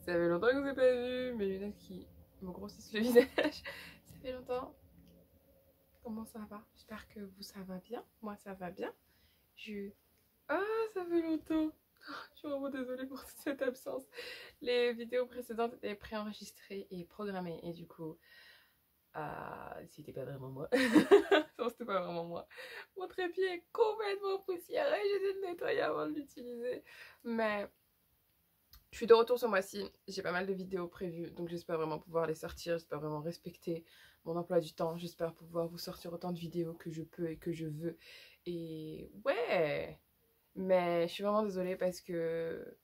Ça fait longtemps que vous n'avez pas vu mes lunettes qui me grossissent le visage. Ça fait longtemps. Comment ça va? J'espère que vous ça va bien. Moi ça va bien. Ah, ça fait longtemps. Je suis vraiment désolée pour toute cette absence. Les vidéos précédentes étaient préenregistrées et programmées et du coup, c'était pas vraiment moi. Non, c'était pas vraiment moi. Mon trépied est complètement poussiéreux. J'ai dû le nettoyer avant de l'utiliser. Mais je suis de retour ce mois-ci, j'ai pas mal de vidéos prévues, donc j'espère vraiment pouvoir les sortir, j'espère vraiment respecter mon emploi du temps, j'espère pouvoir vous sortir autant de vidéos que je peux et que je veux. Et ouais, mais je suis vraiment désolée parce que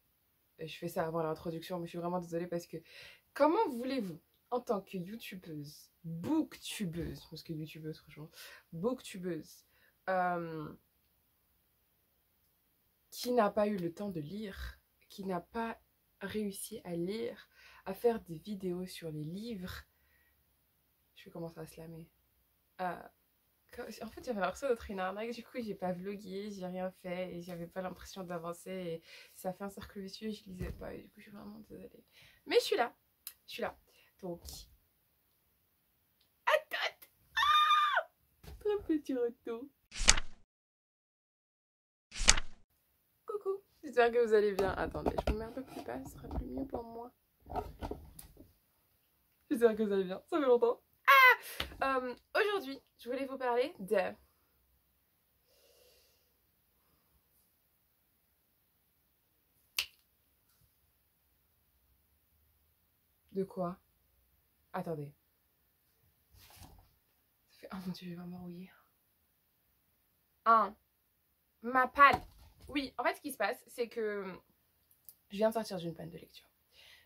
je fais ça avant l'introduction, mais je suis vraiment désolée parce que comment voulez-vous, en tant que youtubeuse, booktubeuse, parce que youtubeuse franchement, booktubeuse, euh, qui n'a pas eu le temps de lire, qui n'a pas réussi à lire, à faire des vidéos sur les livres. Je vais commencer à slammer. En fait, j'avais l'impression d'être une arnaque, du coup, j'ai pas vlogué, j'ai rien fait et j'avais pas l'impression d'avancer. Et ça fait un cercle vicieux et je lisais pas. Et du coup, je suis vraiment désolée. Mais je suis là, je suis là. Donc, attends, très petit retour. Coucou, j'espère que vous allez bien. Attendez, je vous mets un peu plus bas, ce sera plus mieux pour moi. J'espère que vous allez bien, ça fait longtemps. Aujourd'hui, je voulais vous parler de... De quoi? Attendez. Oh mon dieu, je vais vraiment rouiller. Ma panne. Oui, en fait, ce qui se passe, c'est que je viens de sortir d'une panne de lecture.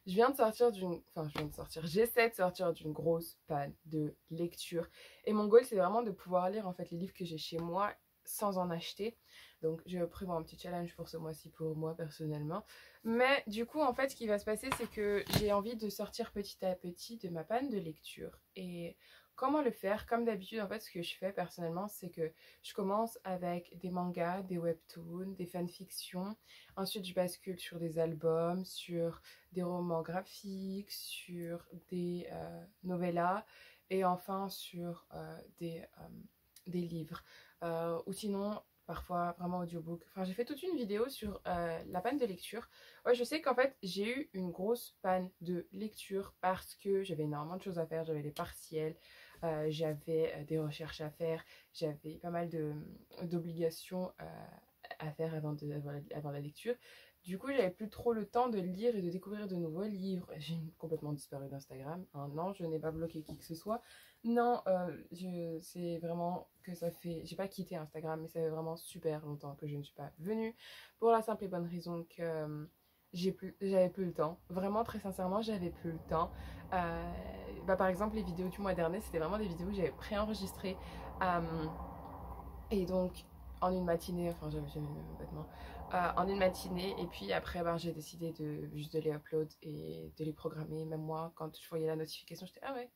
Je viens de sortir d'une... Enfin, je viens de sortir. J'essaie de sortir d'une grosse panne de lecture. Et mon goal, c'est vraiment de pouvoir lire, en fait, les livres que j'ai chez moi sans en acheter. Donc, je prévois un petit challenge pour ce mois-ci, pour moi, personnellement. Mais, du coup, en fait, ce qui va se passer, c'est que j'ai envie de sortir petit à petit de ma panne de lecture. Et comment le faire? Comme d'habitude, en fait, ce que je fais, personnellement, c'est que je commence avec des mangas, des webtoons, des fanfictions. Ensuite, je bascule sur des albums, sur des romans graphiques, sur des novellas et enfin sur des livres. Ou sinon, parfois vraiment audiobook. Enfin, j'ai fait toute une vidéo sur la panne de lecture. Ouais, je sais qu'en fait, j'ai eu une grosse panne de lecture parce que j'avais énormément de choses à faire. J'avais des partiels, j'avais des recherches à faire, j'avais pas mal d'obligations à faire avant la lecture. Du coup, j'avais plus trop le temps de lire et de découvrir de nouveaux livres. J'ai complètement disparu d'Instagram. Hein, non, je n'ai pas bloqué qui que ce soit. Non, c'est vraiment que ça fait... J'ai pas quitté Instagram, mais ça fait vraiment super longtemps que je ne suis pas venue. Pour la simple et bonne raison que j'avais plus le temps. Vraiment, très sincèrement, j'avais plus le temps. Par exemple, les vidéos du mois dernier, c'était vraiment des vidéos que j'avais préenregistrées. Et donc, en une matinée, enfin, j'avais mes vêtements, en une matinée. Et puis après, ben, j'ai décidé de juste de les upload et de les programmer. Même moi, quand je voyais la notification, j'étais ah ouais.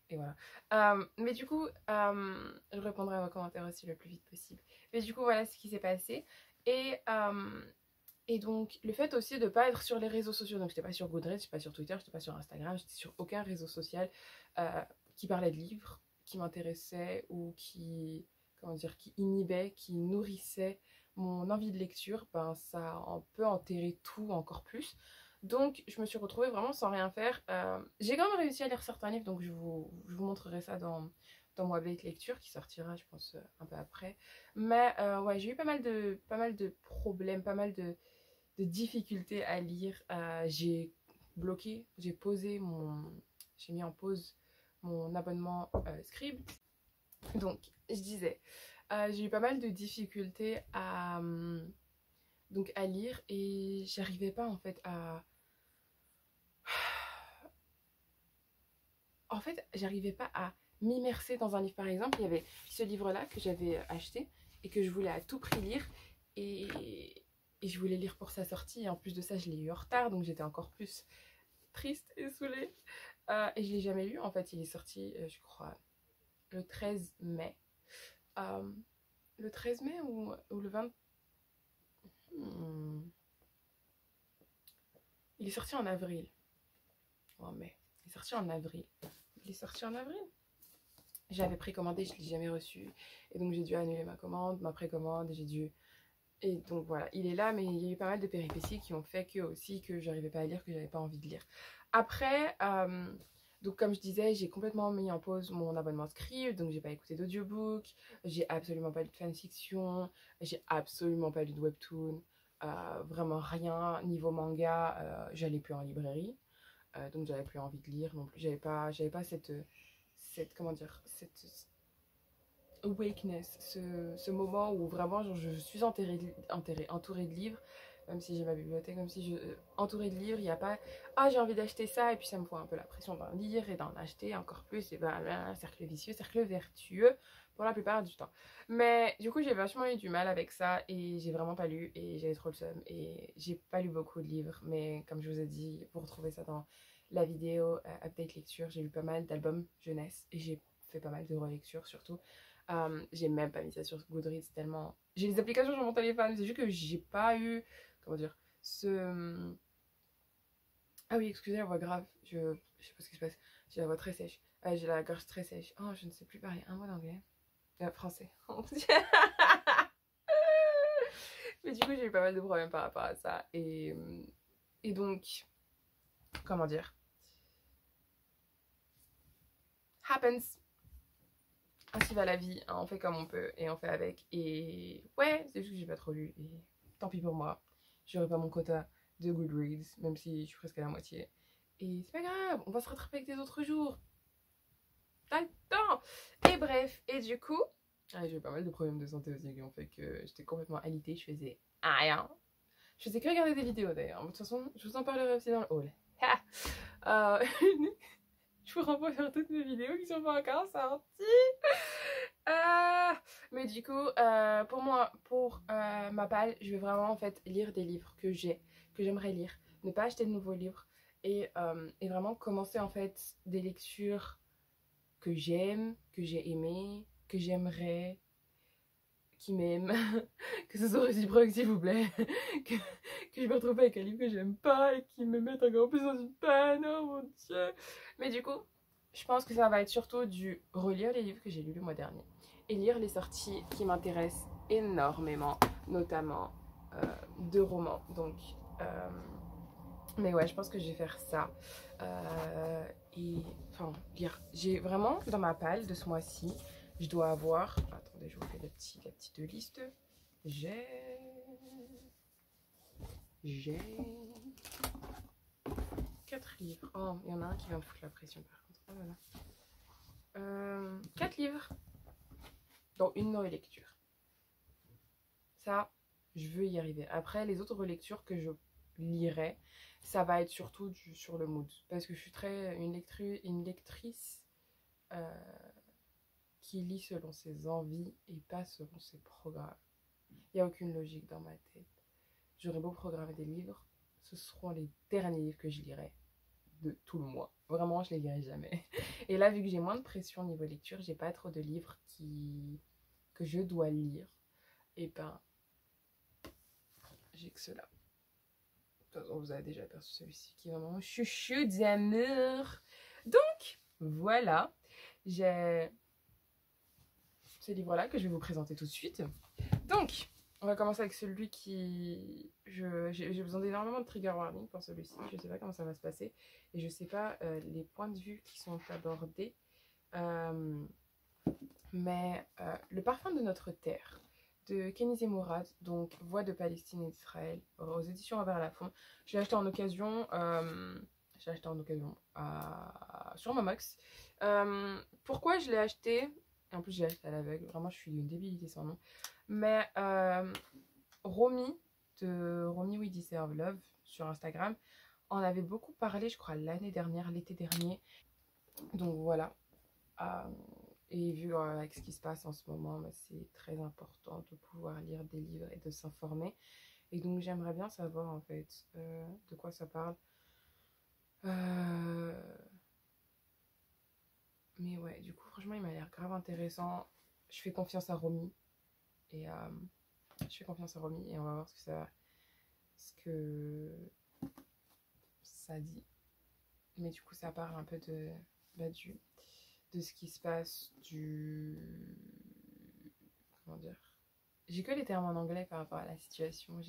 Et voilà. Mais du coup, je répondrai à vos commentaires aussi le plus vite possible. Mais du coup, voilà ce qui s'est passé. Et, euh, et donc, le fait aussi de ne pas être sur les réseaux sociaux. Donc, j'étais pas sur Goodreads, j'étais pas sur Twitter, j'étais pas sur Instagram, j'étais sur aucun réseau social qui parlait de livres, qui m'intéressait ou qui, comment dire, qui inhibait, qui nourrissait mon envie de lecture. Ben, ça a un peu enterré tout encore plus. Donc, je me suis retrouvée vraiment sans rien faire. J'ai quand même réussi à lire certains livres, donc je vous montrerai ça dans mon update lecture qui sortira, je pense, un peu après. Mais ouais, j'ai eu pas mal de problèmes, pas mal de difficultés à lire. J'ai bloqué, j'ai mis en pause mon abonnement Scribd. Donc, je disais, j'ai eu pas mal de difficultés donc à lire et j'arrivais pas en fait à... En fait, j'arrivais pas à m'immerser dans un livre. Par exemple, il y avait ce livre-là que j'avais acheté et que je voulais à tout prix lire. Et je voulais lire pour sa sortie. Et en plus de ça, je l'ai eu en retard, donc j'étais encore plus triste et saoulée. Et je l'ai jamais lu. En fait, il est sorti, je crois, le 13 mai. Le 13 mai ou le 20... Il est sorti en avril. Oh, mais il est sorti en avril. Il est sorti en avril. J'avais précommandé, je ne l'ai jamais reçu. Et donc j'ai dû annuler ma commande, ma précommande. Et j'ai dû... Et donc voilà, il est là, mais il y a eu pas mal de péripéties qui ont fait que aussi que j'arrivais pas à lire, que j'avais pas envie de lire. Après, donc comme je disais, j'ai complètement mis en pause mon abonnement Scribd, donc j'ai pas écouté d'audiobook, j'ai absolument pas lu de fanfiction, j'ai absolument pas lu de webtoon, vraiment rien. Niveau manga, j'allais plus en librairie, donc j'avais plus envie de lire non plus. J'avais pas cette comment dire, cette awakeness, ce moment où vraiment genre, je suis entourée de livres, même si j'ai ma bibliothèque, même si je entourée de livres, il n'y a pas ah j'ai envie d'acheter ça et puis ça me fout un peu la pression d'en lire et d'en acheter encore plus et ben là, cercle vicieux, cercle vertueux pour la plupart du temps. Mais du coup j'ai vachement eu du mal avec ça et j'ai vraiment pas lu et j'avais trop le seum et j'ai pas lu beaucoup de livres, mais comme je vous ai dit, vous retrouvez ça dans la vidéo update lecture, j'ai lu pas mal d'albums jeunesse et j'ai fait pas mal de relectures surtout. J'ai même pas mis ça sur Goodreads tellement... J'ai les applications sur mon téléphone, c'est juste que j'ai pas eu... Comment dire ce... Ah oui, excusez la voix grave, je sais pas ce qui se passe. J'ai la voix très sèche. J'ai la gorge très sèche. Oh, je ne sais plus parler un mot d'anglais. Français. Mais du coup, j'ai eu pas mal de problèmes par rapport à ça. Et donc, comment dire happens. Ainsi va la vie, hein, on fait comme on peut et on fait avec. Et ouais, c'est juste que j'ai pas trop lu. Et tant pis pour moi. J'aurai pas mon quota de Goodreads, même si je suis presque à la moitié. Et c'est pas grave, on va se rattraper avec des autres jours. T'as le temps. Et bref, et du coup, j'ai eu pas mal de problèmes de santé aussi qui ont fait que j'étais complètement alitée, je faisais rien. Je faisais que regarder des vidéos d'ailleurs. De toute façon, je vous en parlerai aussi dans le hall. Je vous renvoie vers toutes mes vidéos qui sont pas encore sorties. Mais du coup, pour moi, pour ma palle, je vais vraiment en fait lire des livres que j'aimerais lire, ne pas acheter de nouveaux livres et vraiment commencer en fait des lectures que j'aime, que j'ai aimées, que j'aimerais, qui m'aiment, que ce soit réciproque s'il vous plaît, que, que je me retrouve avec un livre que j'aime pas et qui me mette encore plus dans une panne, oh mon dieu. Mais du coup, je pense que ça va être surtout du relire les livres que j'ai lus le mois dernier et lire les sorties qui m'intéressent énormément, notamment de romans. Donc, mais ouais, je pense que je vais faire ça. Et enfin, lire. J'ai vraiment dans ma palle de ce mois-ci, je dois avoir. Attendez, je vous fais la petite liste. J'ai 4 livres. Oh, il y en a un qui va me foutre la pression par contre. Oh là là. 4 livres, dont une relecture. Ça, je veux y arriver. Après, les autres relectures que je lirai, ça va être surtout sur le mood. Parce que je suis très une lectrice qui lit selon ses envies et pas selon ses programmes. Il n'y a aucune logique dans ma tête. J'aurais beau programmer des livres, ce seront les derniers livres que je lirai de tout le mois. Vraiment, je les lirai jamais. Et là, vu que j'ai moins de pression niveau lecture, j'ai pas trop de livres que je dois lire. Et ben, j'ai que cela. De toute façon, vous avez déjà aperçu celui-ci qui est vraiment chouchou d'amour. Donc, voilà. J'ai ce livre-là que je vais vous présenter tout de suite. Donc, on va commencer avec celui qui... J'ai besoin d'énormément de trigger warning pour celui-ci. Je ne sais pas comment ça va se passer. Et je ne sais pas les points de vue qui sont abordés. Mais Le parfum de notre terre de Kenizé Mourad, donc Voix de Palestine et d'Israël, aux éditions Robert Laffont. Je l'ai acheté en occasion. Sur Momox. Pourquoi je l'ai acheté? En plus, j'ai acheté à l'aveugle. Vraiment, je suis d'une débilité sans nom. Mais Romy, de Romy We Deserve Love sur Instagram, en avait beaucoup parlé, je crois, l'année dernière, l'été dernier. Donc voilà. Et vu avec ce qui se passe en ce moment, bah, c'est très important de pouvoir lire des livres et de s'informer. Et donc j'aimerais bien savoir en fait de quoi ça parle. Mais ouais, du coup franchement il m'a l'air grave intéressant. Je fais confiance à Romy. Et je fais confiance à Romy et on va voir ce que ça dit. Mais du coup, ça parle un peu de ce qui se passe, comment dire? J'ai que les termes en anglais par rapport à la situation.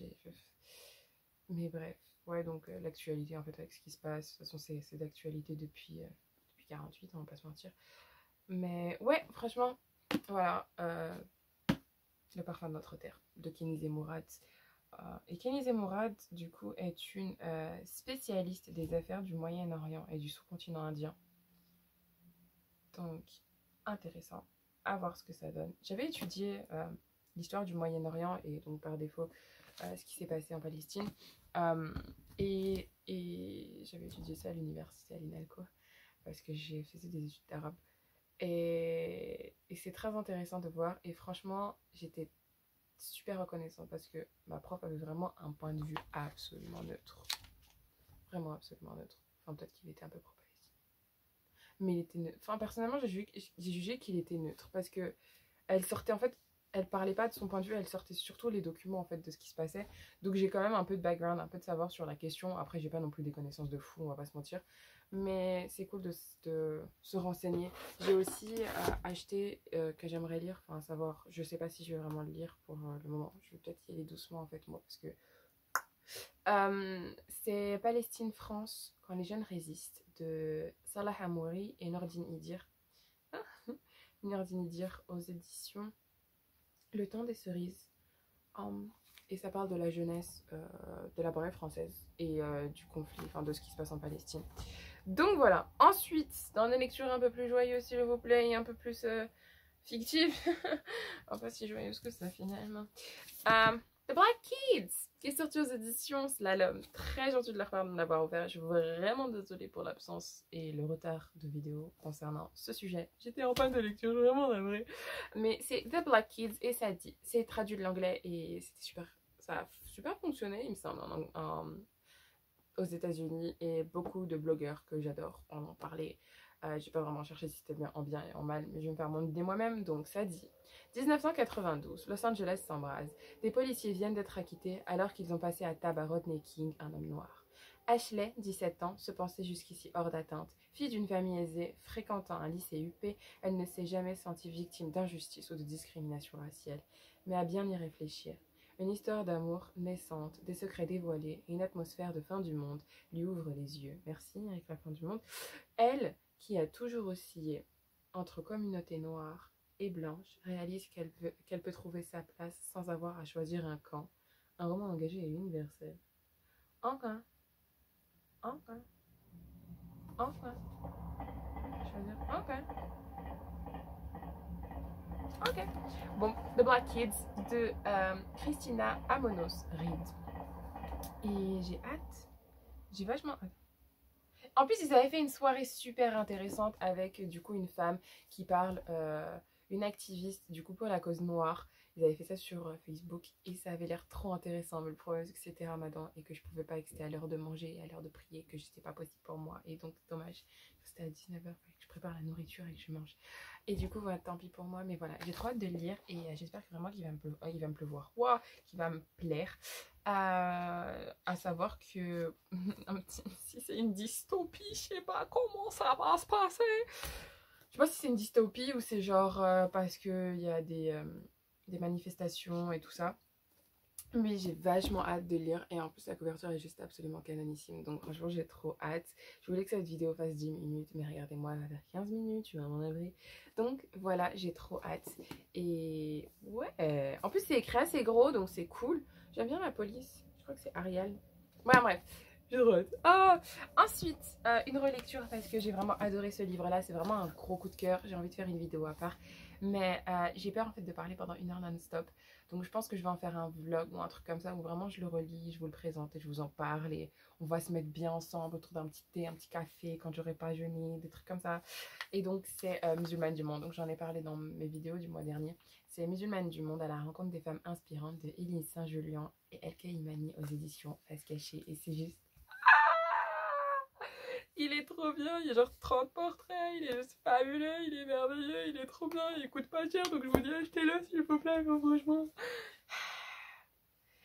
Mais bref, ouais, donc l'actualité en fait avec ce qui se passe. De toute façon, c'est d'actualité depuis 48, on va pas se mentir. Mais ouais, franchement, voilà, Le parfum de notre terre de Kenise Mourad. Et Kenise Mourad, du coup, est une spécialiste des affaires du Moyen-Orient et du sous-continent indien. Donc, intéressant à voir ce que ça donne. J'avais étudié l'histoire du Moyen-Orient et donc par défaut ce qui s'est passé en Palestine. Et j'avais étudié ça à l'université à l'INALCO parce que j'ai fait des études d'arabe. Et c'est très intéressant de voir. Et franchement, j'étais super reconnaissante parce que ma prof avait vraiment un point de vue absolument neutre. Vraiment absolument neutre. Enfin, peut-être qu'il était un peu pro-palestinien. Mais il était neutre. Enfin, personnellement, j'ai jugé qu'il était neutre parce que elle sortait en fait, elle parlait pas de son point de vue, elle sortait surtout les documents en fait de ce qui se passait. Donc j'ai quand même un peu de background, un peu de savoir sur la question. Après, j'ai pas non plus des connaissances de fou, on va pas se mentir. Mais c'est cool de se renseigner. J'ai aussi acheté que j'aimerais lire, enfin savoir, je sais pas si je vais vraiment le lire pour le moment. Je vais peut-être y aller doucement en fait moi parce que c'est Palestine-France quand les jeunes résistent de Salah Hamouri et Nordine Idir. Nordine Idir aux éditions Le Temps des Cerises. Et ça parle de la jeunesse de la brève française et du conflit, enfin de ce qui se passe en Palestine. Donc voilà. Ensuite, dans des lectures un peu plus joyeuses, s'il vous plaît, et un peu plus fictives. Enfin, pas si joyeuses que ça finalement. The Black Kids, qui est sorti aux éditions Slalom. Très gentil de leur part de m'avoir ouvert. Je suis vraiment désolée pour l'absence et le retard de vidéo concernant ce sujet. J'étais en panne de lecture, vraiment navrée. Mais c'est The Black Kids et ça dit. C'est traduit de l'anglais et c'était super. Ça a super fonctionné, il me semble, aux États-Unis. Et beaucoup de blogueurs que j'adore en ont parlé. J'ai pas vraiment cherché si c'était bien et en mal, mais je vais me faire mon idée moi-même. Donc ça dit. 1992, Los Angeles s'embrase. Des policiers viennent d'être acquittés alors qu'ils ont passé à tabac Rodney King, un homme noir. Ashley, 17 ans, se pensait jusqu'ici hors d'atteinte. Fille d'une famille aisée, fréquentant un lycée UP, elle ne s'est jamais sentie victime d'injustice ou de discrimination raciale, mais à bien y réfléchir. Une histoire d'amour naissante, des secrets dévoilés et une atmosphère de fin du monde lui ouvrent les yeux. Merci, avec la fin du monde. Elle, qui a toujours oscillé entre communauté noire et blanche, réalise qu'elle peut trouver sa place sans avoir à choisir un camp. Un roman engagé et universel. Enfin. Choisir. Ok. Bon, The Black Kids de Christina Amonos Reed. Et j'ai hâte. J'ai vachement hâte. En plus, ils avaient fait une soirée super intéressante avec du coup une femme qui parle, une activiste du coup pour la cause noire. Ils avaient fait ça sur Facebook et ça avait l'air trop intéressant. Mais le problème c'est que c'était Ramadan et que je pouvais pas, que c'était à l'heure de manger et à l'heure de prier, que c'était pas possible pour moi. Et donc dommage, c'était à 19h, il fallait que je prépare la nourriture et que je mange. Et du coup, voilà, tant pis pour moi. Mais voilà, j'ai trop hâte de le lire et j'espère vraiment qu'il va me pleuvoir. Wow, qu'il va me plaire. À savoir que si c'est une dystopie, je sais pas comment ça va se passer. Je sais pas si c'est une dystopie ou c'est genre parce qu'il y a des manifestations et tout ça. Mais j'ai vachement hâte de lire et en plus la couverture est juste absolument canonissime. Donc franchement j'ai trop hâte. Je voulais que cette vidéo fasse 10 minutes mais regardez-moi elle va faire 15 minutes, je vais m'en avril. Donc voilà, j'ai trop hâte. Et ouais, en plus c'est écrit assez gros donc c'est cool. J'aime bien la police, je crois que c'est Arial. Ouais bref, je rate. Ensuite, une relecture parce que j'ai vraiment adoré ce livre là, c'est vraiment un gros coup de cœur. J'ai envie de faire une vidéo à part. Mais j'ai peur en fait de parler pendant 1 heure non-stop. Donc je pense que je vais en faire un vlog ou un truc comme ça où vraiment je le relis, je vous le présente et je vous en parle. Et on va se mettre bien ensemble autour d'un petit thé, un petit café quand j'aurai pas jeûné, des trucs comme ça. Et donc c'est Musulmane du Monde. Donc j'en ai parlé dans mes vidéos du mois dernier. C'est Musulmane du Monde à la rencontre des femmes inspirantes de Élise Saint-Julien et Elke Imani aux éditions Face Cachée. Et c'est juste... Il est trop bien, il y a genre 30 portraits, il est juste fabuleux, il est merveilleux, il est trop bien, il coûte pas cher, donc je vous dis achetez-le s'il vous plaît, franchement.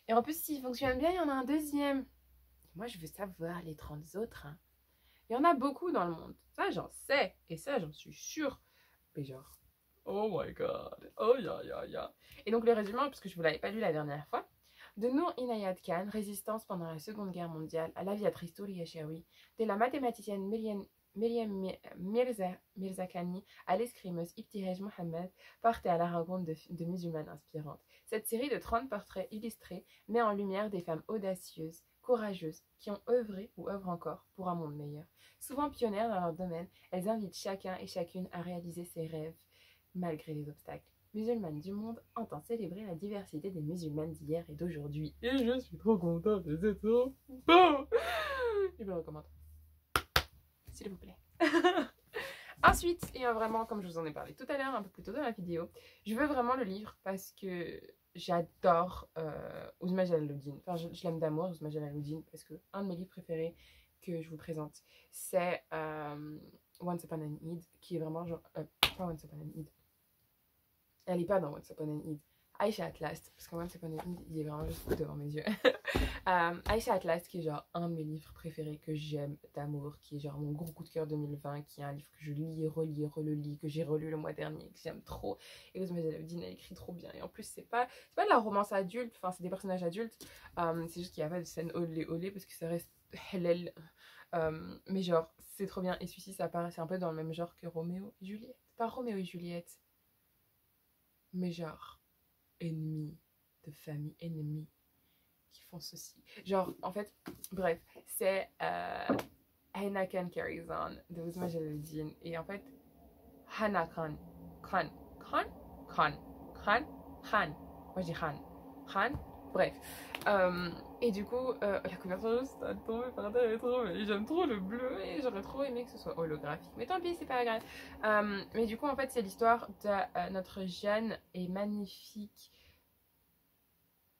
Et en plus, s'il fonctionne bien, il y en a un deuxième Moi, je veux savoir les 30 autres. Hein. Il y en a beaucoup dans le monde. Ça, j'en sais. Et ça, j'en suis sûre. Mais genre, oh my god. Oh ya ya ya. Et donc, le résumé, parce que je ne vous l'avais pas lu la dernière fois. De Noor Inayat Khan, résistance pendant la Seconde Guerre mondiale à l'aviatrice Touria Shawi, de la mathématicienne Myriam Mirzakhani à l'escrimeuse Ibtihaj Mohammed, partez à la rencontre de musulmanes inspirantes. Cette série de 30 portraits illustrés met en lumière des femmes audacieuses, courageuses, qui ont œuvré ou œuvrent encore pour un monde meilleur. Souvent pionnières dans leur domaine, elles invitent chacun et chacune à réaliser ses rêves, malgré les obstacles. Musulmanes du monde entend célébrer la diversité des musulmanes d'hier et d'aujourd'hui. Et je suis trop contente de cette bon. Je me recommande. S'il vous plaît. Ensuite, et vraiment, comme je vous en ai parlé tout à l'heure, un peu plus tôt dans la vidéo, je veux vraiment le livre parce que j'adore Ousma Jalaluddin. Enfin, je l'aime d'amour, Ousma Jalaluddin, parce que un de mes livres préférés que je vous présente, c'est Once Upon an Eid, qui est vraiment genre... pas Once Upon an Eid. Elle n'est pas dans Once Upon an Eid. Aisha at Last, parce que Once Upon an Eid, il est vraiment juste devant mes yeux. Aisha at Last, qui est genre un de mes livres préférés que j'aime d'amour, qui est genre mon gros coup de cœur 2020, qui est un livre que je lis, relis, relis, que j'ai relu le mois dernier, que j'aime trop. Et Ousma Jalaluddin, elle écrit trop bien. Et en plus, c'est pas de la romance adulte, enfin, c'est des personnages adultes. C'est juste qu'il n'y a pas de scène olé olé, parce que ça reste halal. Mais genre, c'est trop bien. Et celui-ci, ça paraît, c'est un peu dans le même genre que Roméo et Juliette. Pas Roméo et Juliette, mais genre ennemis de famille, ennemis qui font ceci. Genre, en fait, bref, c'est Hannah Khan Carries On de Ousma Jalaluddin. Et en fait, Hannah Khan. Moi je dis Khan. Bref. Et du coup, la couverture juste à tomber par terre, j'aime trop le bleu et j'aurais trop aimé que ce soit holographique. Mais tant pis, c'est pas grave. Mais du coup, en fait, c'est l'histoire de notre jeune et magnifique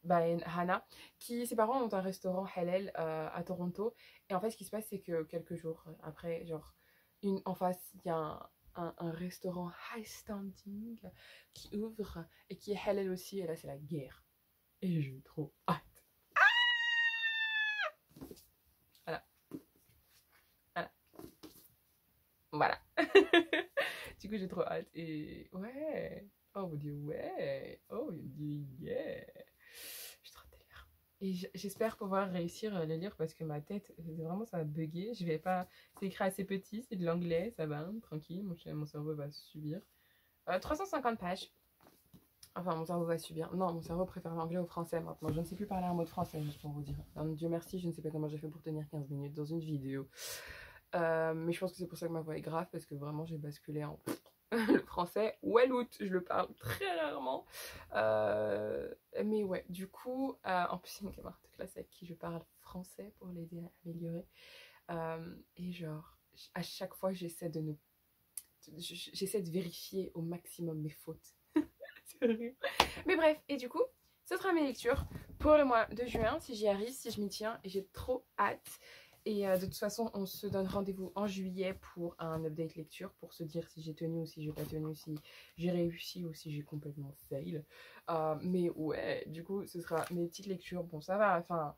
Hannah, qui ses parents ont un restaurant halal à Toronto. Et en fait, ce qui se passe, c'est que quelques jours après, genre, en face, il y a un restaurant high standing qui ouvre et qui est halal aussi. Et là, c'est la guerre. Et j'ai trop hâte. Voilà. Du coup, j'ai trop hâte. Et ouais. Oh, vous dites ouais. Oh, vous dites yeah. Je suis trop délire. Et j'espère pouvoir réussir à le lire parce que ma tête, vraiment, ça va bugger. Je vais pas. C'est écrit assez petit, c'est de l'anglais, ça va, tranquille. Mon cerveau va subir. 350 pages. Enfin, mon cerveau va subir. Non, mon cerveau préfère l'anglais au français maintenant. Je ne sais plus parler un mot de français, juste pour vous dire. Dieu merci, je ne sais pas comment j'ai fait pour tenir 15 minutes dans une vidéo. Mais je pense que c'est pour ça que ma voix est grave, parce que vraiment j'ai basculé en le français. Wallout, je le parle très rarement. Mais ouais, du coup, en plus, c'est une camarade de classe avec qui je parle français pour l'aider à améliorer. Et genre, à chaque fois, j'essaie de vérifier au maximum mes fautes. C'est horrible. Mais bref, et du coup, ce sera mes lectures pour le mois de juin, si j'y arrive, si je m'y tiens. Et j'ai trop hâte. Et de toute façon, on se donne rendez-vous en juillet pour un update lecture, pour se dire si j'ai tenu ou si j'ai pas tenu, si j'ai réussi ou si j'ai complètement fail. Mais ouais, du coup, ce sera mes petites lectures. Bon, ça va, enfin...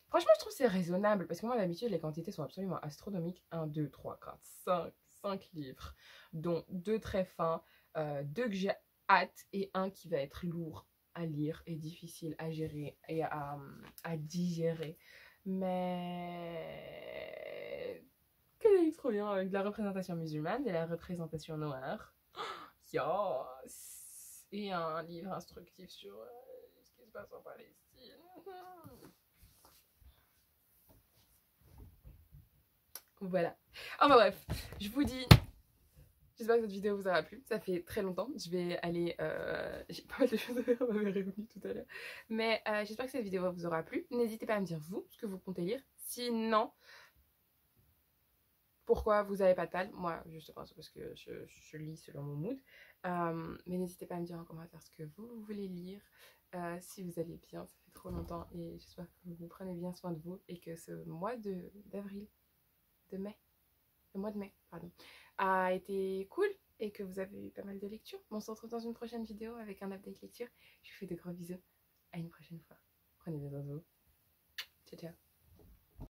Franchement, je trouve que c'est raisonnable, parce que moi, d'habitude, les quantités sont absolument astronomiques. 1, 2, 3, 4, 5 livres, dont 2 très fins, 2 que j'ai hâte et 1 qui va être lourd à lire et difficile à gérer et à digérer. Mais quel est trop bien avec de la représentation musulmane et la représentation noire. Yes. Et un livre instructif sur ce qui se passe en Palestine. Voilà. Enfin bref, je vous dis, j'espère que cette vidéo vous aura plu. Ça fait très longtemps. Je vais aller... j'ai pas mal de choses à faire, on m'avait réunis tout à l'heure. Mais j'espère que cette vidéo vous aura plu. N'hésitez pas à me dire, vous, ce que vous comptez lire. Sinon, pourquoi vous n'avez pas de palme. Moi, justement, c'est parce que je lis selon mon mood. Mais n'hésitez pas à me dire en commentaire ce que vous voulez lire. Si vous allez bien, ça fait trop longtemps. Et j'espère que vous prenez bien soin de vous. Et que ce mois d'avril, le mois de mai, pardon, a été cool. Et que vous avez eu pas mal de lectures. On se retrouve dans une prochaine vidéo avec un update lecture. Je vous fais de gros bisous. À une prochaine fois. Prenez bien soin de vous. Ciao, ciao.